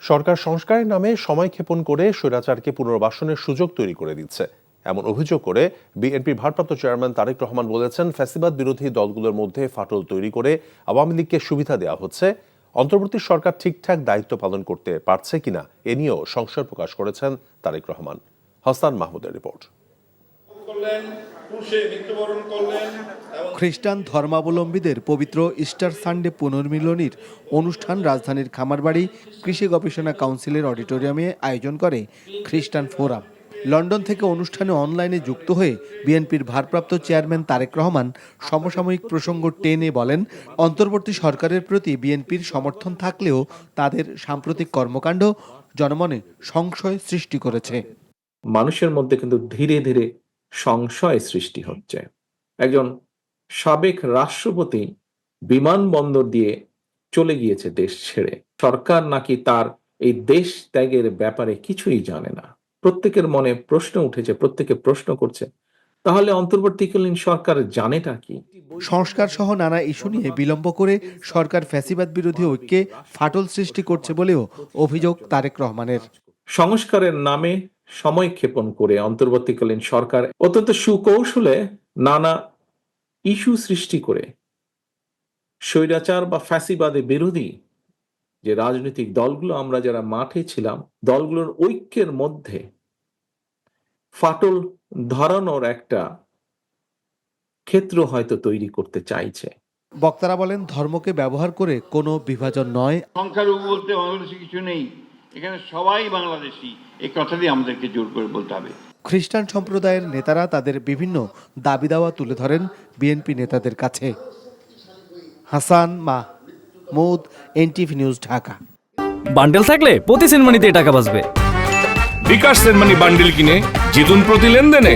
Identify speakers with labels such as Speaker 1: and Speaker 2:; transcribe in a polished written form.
Speaker 1: সরকার সংস্কারের নামে সময়ক্ষেপণ করে স্বৈরাচারকে পুনর্বাসনের সুযোগ তৈরি করে দিচ্ছে এমন অভিযোগ করে বিএনপির ভারপ্রাপ্ত চেয়ারম্যান তারেক রহমান বলেছেন, ফ্যাসিবাদ বিরোধী দলগুলোর মধ্যে ফাটল তৈরি করে আওয়ামী লীগকে সুবিধা দেওয়া হচ্ছে। অন্তর্বর্তী সরকার ঠিকঠাক দায়িত্ব পালন করতে পারছে কিনা এ নিয়েও সংশয় প্রকাশ করেছেন তারেক রহমান। হাসান মাহমুদের রিপোর্ট।
Speaker 2: খ্রিস্টান ধর্মাবলম্বীদের পবিত্র ইস্টার সানডে পুনর্মিলনীর অনুষ্ঠান রাজধানীর খামারবাড়ি কৃষি গবেষণা কাউন্সিলের অডিটোরিয়ামে আয়োজন করে খ্রিস্টান ফোরাম। লন্ডন থেকে অনুষ্ঠানে অনলাইনে যুক্ত হয়ে বিএনপির ভারপ্রাপ্ত চেয়ারম্যান তারেক রহমান সমসাময়িক প্রসঙ্গ টেনে বলেন, অন্তর্বর্তী সরকারের প্রতি বিএনপির সমর্থন থাকলেও তাদের সাম্প্রতিক কর্মকাণ্ড জনমনে সংশয় সৃষ্টি করেছে।
Speaker 3: মানুষের মধ্যে কিন্তু ধীরে ধীরে সংশয় সৃষ্টি হচ্ছে। একজন সাবেক রাষ্ট্রপতি বিমানবন্দর দিয়ে চলে গিয়েছে দেশ ছেড়ে। সরকার নাকি তার এই দেশ ত্যাগের ব্যাপারে কিছুই জানে না। প্রত্যেকের মনে প্রশ্ন উঠেছে, প্রত্যেকে প্রশ্ন করছে, তাহলে অন্তর্বর্তীকালীন সরকার জানেটা কি?
Speaker 2: সংস্কার সহ নানা ইস্যু নিয়ে বিলম্ব করে সরকার ফ্যাসিবাদ বিরোধী ঐক্যে ফাটল সৃষ্টি করছে বলেও অভিযোগ তারেক রহমানের।
Speaker 3: সংস্কারের নামে সময়ক্ষেপণ করে অন্তর্বর্তীকালীন সরকার অত্যন্ত সুকৌশলে নানা ইস্যু সৃষ্টি করে স্বৈরাচার বা ফ্যাসিবাদে বিরোধী যে রাজনৈতিক দলগুলো আমরা যারা মাঠে ছিলাম, দলগুলোর ঐক্যের মধ্যে ফাটল ধরানোর একটা ক্ষেত্র হয়তো তৈরি করতে চাইছে।
Speaker 2: বক্তারা বলেন, ধর্মকে ব্যবহার করে কোনো বিভাজন নয়।
Speaker 4: সংখ্যালঘু বলতে বাংলাদেশে কিছু নেই, এখানে সবাই বাংলাদেশি, এই কথাটি আমাদেরকে জোর করে বলতে হবে।
Speaker 2: খ্রিস্টান সম্প্রদায়ের নেতারা তাদের বিভিন্ন দাবি দাওয়া তুলে ধরেন বিএনপি নেতাদের কাছে। Hasan Mahmud, NTV news, Dhaka.
Speaker 5: Bundle থাকলে প্রতি সেনমানিতে টাকা বাঁচবে।
Speaker 6: বিকাশ সেনমানি বান্ডেল কিনে জিতুন প্রতি লেনদেনে।